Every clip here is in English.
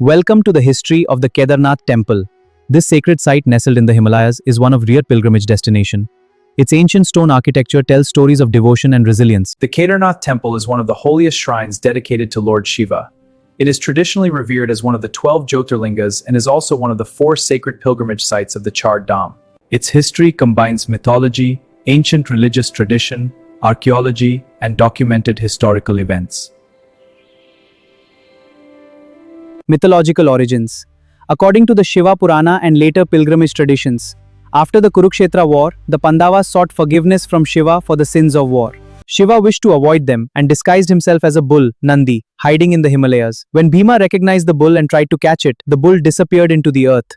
Welcome to the history of the Kedarnath Temple. This sacred site nestled in the Himalayas is one of rare pilgrimage destination. Its ancient stone architecture tells stories of devotion and resilience. The Kedarnath Temple is one of the holiest shrines dedicated to Lord Shiva. It is traditionally revered as one of the 12 Jyotirlingas and is also one of the 4 sacred pilgrimage sites of the Char Dham. Its history combines mythology, ancient religious tradition, archaeology, and documented historical events. Mythological origins. According to the Shiva Purana and later pilgrimage traditions, after the Kurukshetra war, the Pandavas sought forgiveness from Shiva for the sins of war. Shiva wished to avoid them and disguised himself as a bull, Nandi, hiding in the Himalayas. When Bhima recognized the bull and tried to catch it, the bull disappeared into the earth.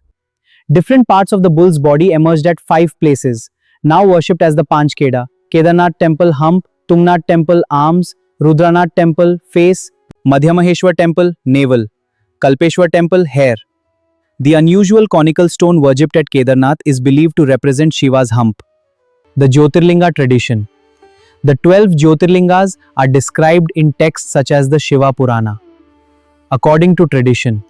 Different parts of the bull's body emerged at 5 places, now worshipped as the Panchkeda: Kedarnath Temple hump, Tungnath Temple arms, Rudranath Temple face, Madhyamaheshwar Temple navel, Kalpeshwar Temple hair. The unusual conical stone worshipped at Kedarnath is believed to represent Shiva's hump. The Jyotirlinga tradition. The 12 Jyotirlingas are described in texts such as the Shiva Purana. According to tradition,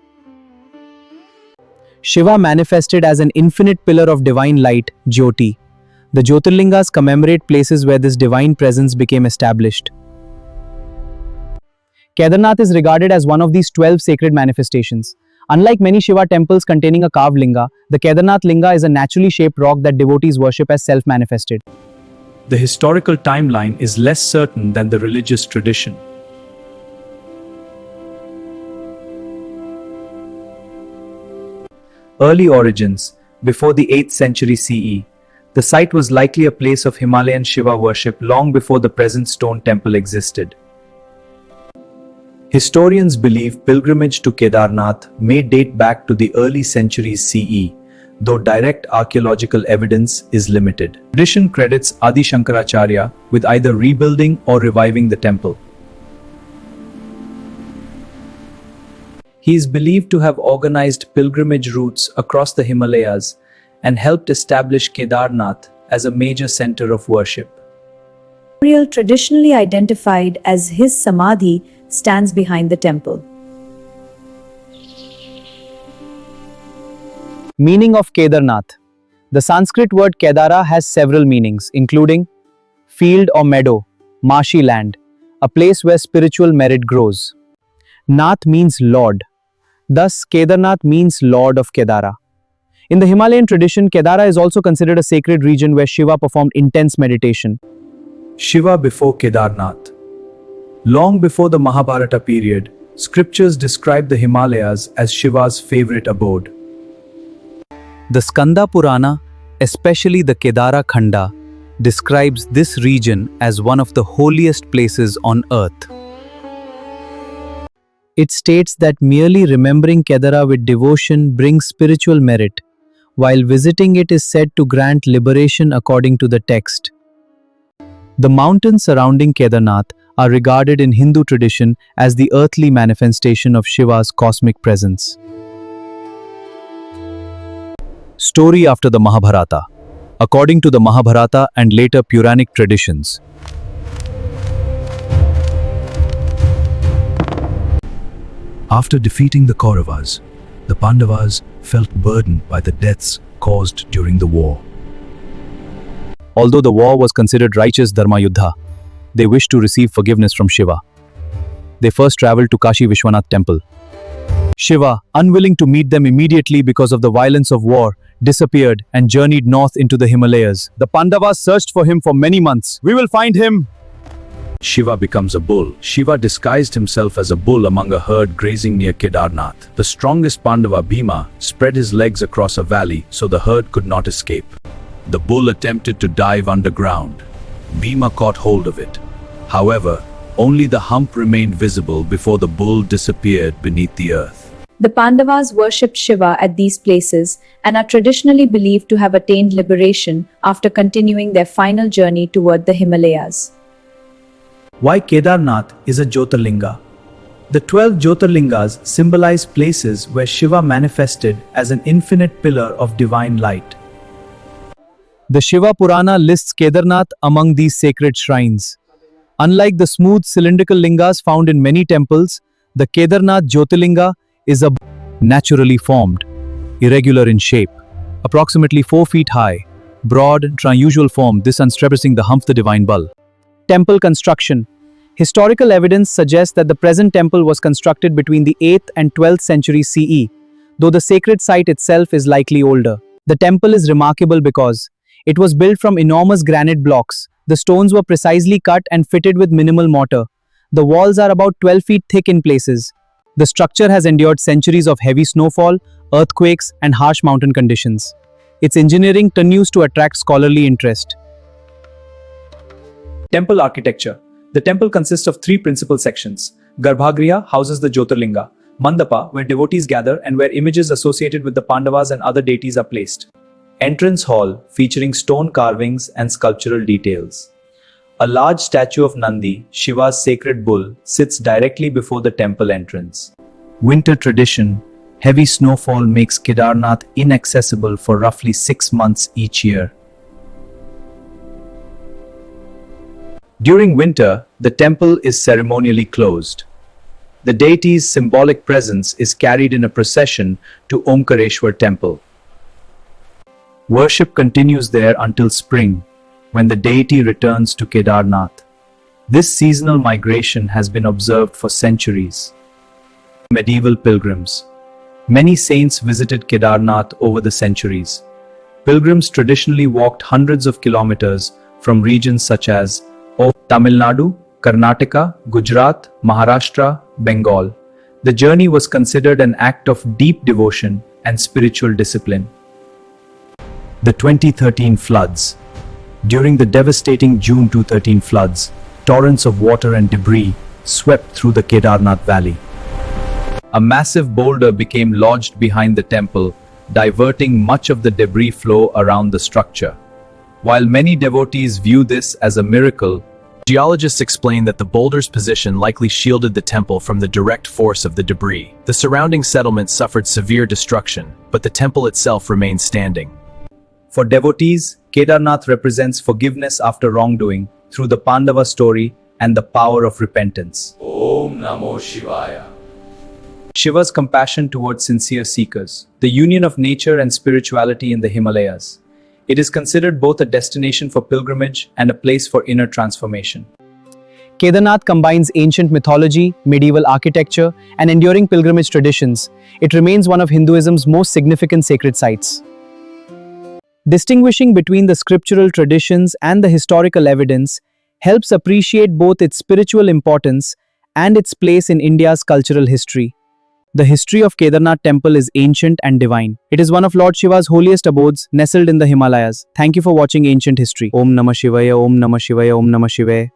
Shiva manifested as an infinite pillar of divine light, Jyoti. The Jyotirlingas commemorate places where this divine presence became established. Kedarnath is regarded as one of these 12 sacred manifestations. Unlike many Shiva temples containing a carved linga, the Kedarnath linga is a naturally shaped rock that devotees worship as self-manifested. The historical timeline is less certain than the religious tradition. Early origins. Before the 8th century CE, the site was likely a place of Himalayan Shiva worship long before the present stone temple existed. Historians believe pilgrimage to Kedarnath may date back to the early centuries CE, though direct archaeological evidence is limited. Tradition credits Adi Shankaracharya with either rebuilding or reviving the temple. He is believed to have organized pilgrimage routes across the Himalayas and helped establish Kedarnath as a major center of worship. Traditionally identified as his samadhi stands behind the temple. Meaning of Kedarnath. The Sanskrit word Kedara has several meanings, including field or meadow, marshy land, a place where spiritual merit grows. Nath means Lord. Thus, Kedarnath means Lord of Kedara. In the Himalayan tradition, Kedara is also considered a sacred region where Shiva performed intense meditation. Shiva before Kedarnath. Long before the Mahabharata period, scriptures describe the Himalayas as Shiva's favorite abode. The Skanda Purana, especially the Kedara Khanda, describes this region as one of the holiest places on earth. It states that merely remembering Kedara with devotion brings spiritual merit, while visiting it is said to grant liberation according to the text. The mountains surrounding Kedarnath are regarded in Hindu tradition as the earthly manifestation of Shiva's cosmic presence. Story after the Mahabharata. According to the Mahabharata and later Puranic traditions, after defeating the Kauravas, the Pandavas felt burdened by the deaths caused during the war. although the war was considered righteous Dharma Yuddha, they wished to receive forgiveness from Shiva. They first traveled to Kashi Vishwanath Temple. Shiva, unwilling to meet them immediately because of the violence of war, disappeared and journeyed north into the Himalayas. The Pandavas searched for him for many months. "We will find him." Shiva becomes a bull. Shiva disguised himself as a bull among a herd grazing near Kedarnath. The strongest Pandava, Bhima, spread his legs across a valley so the herd could not escape. The bull attempted to dive underground. Bhima caught hold of it. However, only the hump remained visible before the bull disappeared beneath the earth. The Pandavas worshipped Shiva at these places and are traditionally believed to have attained liberation after continuing their final journey toward the Himalayas. Why Kedarnath is a Jyotirlinga? The 12 Jyotirlingas symbolize places where Shiva manifested as an infinite pillar of divine light. The Shiva Purana lists Kedarnath among these sacred shrines. Unlike the smooth cylindrical lingas found in many temples, the Kedarnath Jyotirlinga is a naturally formed, irregular in shape, approximately 4 feet high, broad, triusual form, this unstressing the hump the divine bull. Temple construction. Historical evidence suggests that the present temple was constructed between the 8th and 12th century CE, though the sacred site itself is likely older. The temple is remarkable because it was built from enormous granite blocks. The stones were precisely cut and fitted with minimal mortar. The walls are about 12 feet thick in places. The structure has endured centuries of heavy snowfall, earthquakes, and harsh mountain conditions. Its engineering continues to attract scholarly interest. Temple architecture. The temple consists of three principal sections. Garbhagriha houses the Jyotirlinga, Mandapa, where devotees gather and where images associated with the Pandavas and other deities are placed. Entrance hall, featuring stone carvings and sculptural details. A large statue of Nandi, Shiva's sacred bull, sits directly before the temple entrance. Winter tradition. Heavy snowfall makes Kedarnath inaccessible for roughly 6 months each year. During winter, the temple is ceremonially closed. The deity's symbolic presence is carried in a procession to Omkareshwar temple. Worship continues there until spring, when the deity returns to Kedarnath. This seasonal migration has been observed for centuries. Medieval pilgrims. Many saints visited Kedarnath over the centuries. Pilgrims traditionally walked hundreds of kilometers from regions such as Tamil Nadu, Karnataka, Gujarat, Maharashtra, Bengal. The journey was considered an act of deep devotion and spiritual discipline. The 2013 floods. During the devastating June 2013 floods, torrents of water and debris swept through the Kedarnath valley. A massive boulder became lodged behind the temple, diverting much of the debris flow around the structure. While many devotees view this as a miracle, geologists explain that the boulder's position likely shielded the temple from the direct force of the debris. The surrounding settlement suffered severe destruction, but the temple itself remained standing. For devotees, Kedarnath represents forgiveness after wrongdoing through the Pandava story and the power of repentance. Om Namo Shivaya. Shiva's compassion towards sincere seekers, the union of nature and spirituality in the Himalayas. It is considered both a destination for pilgrimage and a place for inner transformation. Kedarnath combines ancient mythology, medieval architecture, and enduring pilgrimage traditions. It remains one of Hinduism's most significant sacred sites. Distinguishing between the scriptural traditions and the historical evidence helps appreciate both its spiritual importance and its place in India's cultural history. The history of Kedarnath Temple is ancient and divine. It is one of Lord Shiva's holiest abodes, nestled in the Himalayas. Thank you for watching Ancient History. Om Namah Shivaya, Om Namah Shivaya, Om Namah Shivaya.